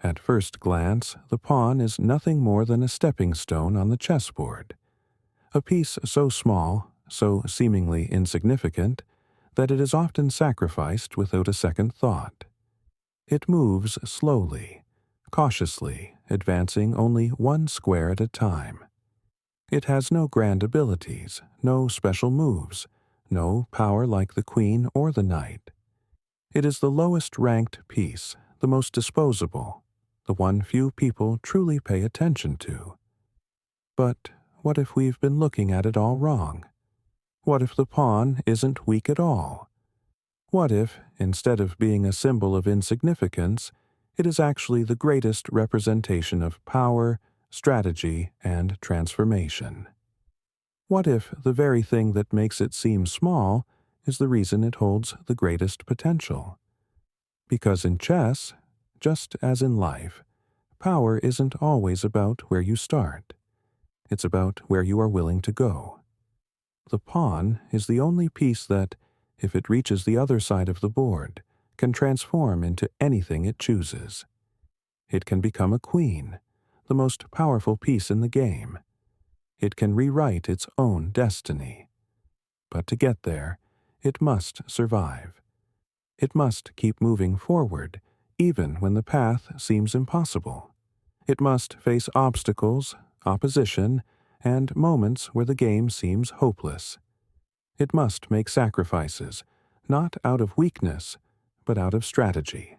At first glance, the pawn is nothing more than a stepping stone on the chessboard, a piece so small, so seemingly insignificant, that it is often sacrificed without a second thought. It moves slowly, cautiously, advancing only one square at a time. It has no grand abilities, no special moves, no power like the queen or the knight. It is the lowest-ranked piece, the most disposable, the one few people truly pay attention to. But what if we've been looking at it all wrong? What if the pawn isn't weak at all? What if, instead of being a symbol of insignificance, it is actually the greatest representation of power, strategy, and transformation? What if the very thing that makes it seem small is the reason it holds the greatest potential? Because in chess, just as in life, power isn't always about where you start. It's about where you are willing to go. The pawn is the only piece that, if it reaches the other side of the board, can transform into anything it chooses. It can become a queen, the most powerful piece in the game. It can rewrite its own destiny. But to get there, it must survive. It must keep moving forward, even when the path seems impossible. It must face obstacles, opposition, and moments where the game seems hopeless. It must make sacrifices, not out of weakness, but out of strategy.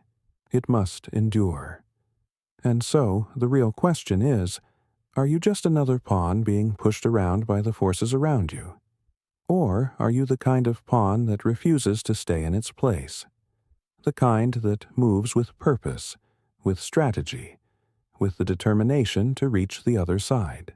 It must endure. And so, the real question is, are you just another pawn being pushed around by the forces around you? Or are you the kind of pawn that refuses to stay in its place? The kind that moves with purpose, with strategy, with the determination to reach the other side?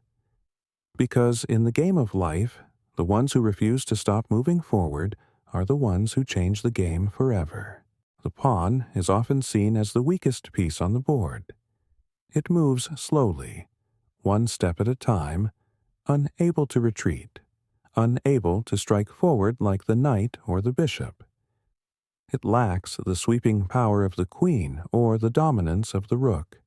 Because in the game of life, the ones who refuse to stop moving forward are the ones who change the game forever. The pawn is often seen as the weakest piece on the board. It moves slowly, one step at a time, unable to retreat, unable to strike forward like the knight or the bishop. It lacks the sweeping power of the queen or the dominance of the rook.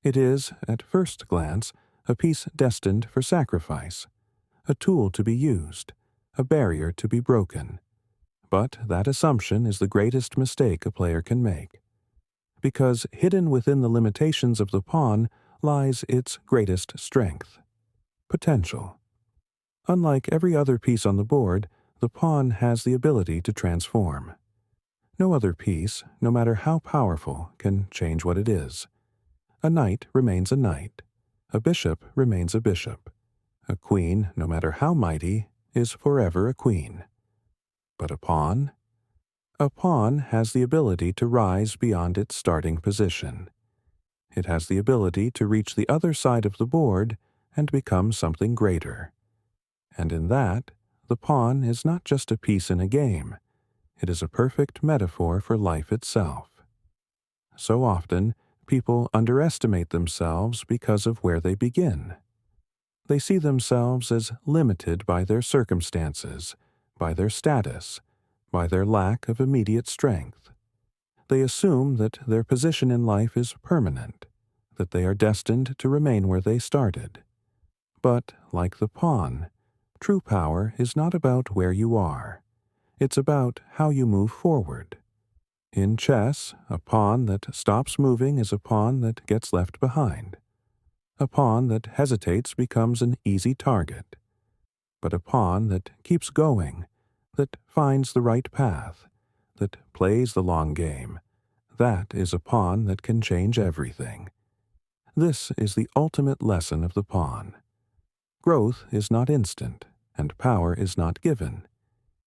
It is, at first glance, a piece destined for sacrifice, a tool to be used, a barrier to be broken. But that assumption is the greatest mistake a player can make, because hidden within the limitations of the pawn lies its greatest strength, potential. Unlike every other piece on the board, the pawn has the ability to transform. No other piece, no matter how powerful, can change what it is. A knight remains a knight. A bishop remains a bishop. A queen, no matter how mighty, is forever a queen. But a pawn? A pawn has the ability to rise beyond its starting position. It has the ability to reach the other side of the board and become something greater. And in that, the pawn is not just a piece in a game. It is a perfect metaphor for life itself. So often, people underestimate themselves because of where they begin. They see themselves as limited by their circumstances, by their status, by their lack of immediate strength. They assume that their position in life is permanent, that they are destined to remain where they started. But, like the pawn, true power is not about where you are. It's about how you move forward. In chess, a pawn that stops moving is a pawn that gets left behind. A pawn that hesitates becomes an easy target. But a pawn that keeps going, that finds the right path, that plays the long game, that is a pawn that can change everything. This is the ultimate lesson of the pawn. Growth is not instant, and power is not given.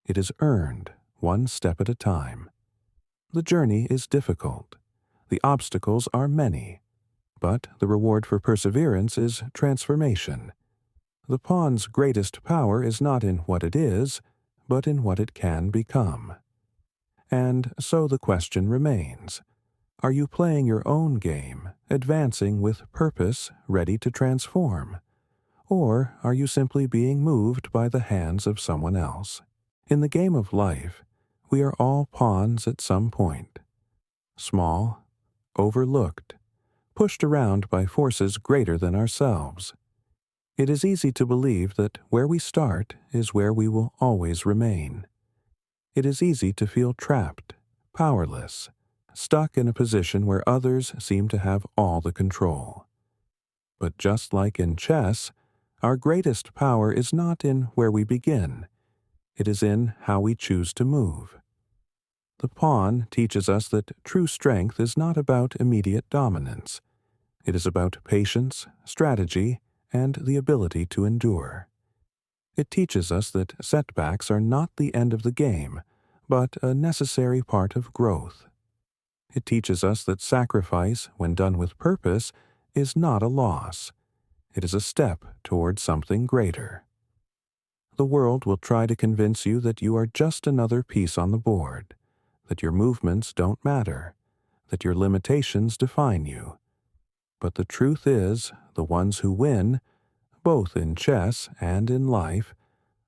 It is earned, one step at a time. The journey is difficult. The obstacles are many. But the reward for perseverance is transformation. The pawn's greatest power is not in what it is, but in what it can become. And so the question remains, are you playing your own game, advancing with purpose, ready to transform? Or are you simply being moved by the hands of someone else? In the game of life, we are all pawns at some point. Small, overlooked, pushed around by forces greater than ourselves. It is easy to believe that where we start is where we will always remain. It is easy to feel trapped, powerless, stuck in a position where others seem to have all the control. But just like in chess, our greatest power is not in where we begin. It is in how we choose to move. The pawn teaches us that true strength is not about immediate dominance. It is about patience, strategy, and the ability to endure. It teaches us that setbacks are not the end of the game, but a necessary part of growth. It teaches us that sacrifice, when done with purpose, is not a loss. It is a step toward something greater. The world will try to convince you that you are just another piece on the board, that your movements don't matter, that your limitations define you. But the truth is, the ones who win, both in chess and in life,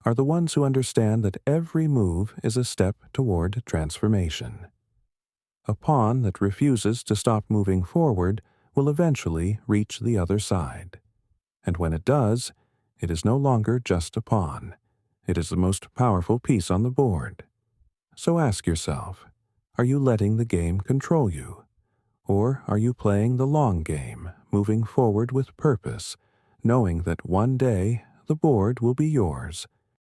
are the ones who understand that every move is a step toward transformation. A pawn that refuses to stop moving forward will eventually reach the other side. And when it does, it is no longer just a pawn. It is the most powerful piece on the board. So ask yourself, are you letting the game control you? Or are you playing the long game, moving forward with purpose, knowing that one day the board will be yours,